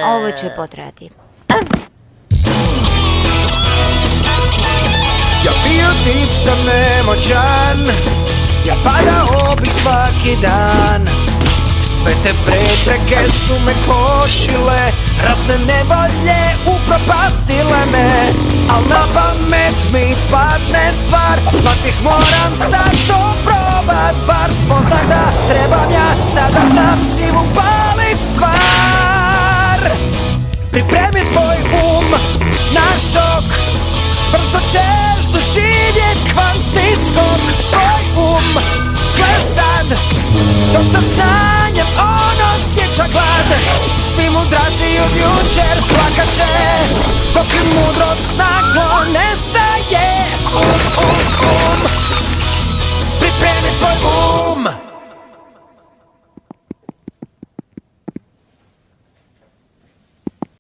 Ovo će potrajati. Ja bio tip sam nemoćan, ja padao bih svaki dan. Sve te prepreke su me kočile, razne nevolje upropastile me. Al na pamet mi padne stvar, shvatih moram sad to probat. Bar spoznaj da trebam ja, sada znam silu palit tvar. Pripremi svoj na šok, brzo ćeš doživjet kvantni skok. Svoj gle sad, dok sa znanjem on osjeća glad. Svi mudraci od jučer plakat će, dok im mudrost naglo nestaje. Pripremi svoj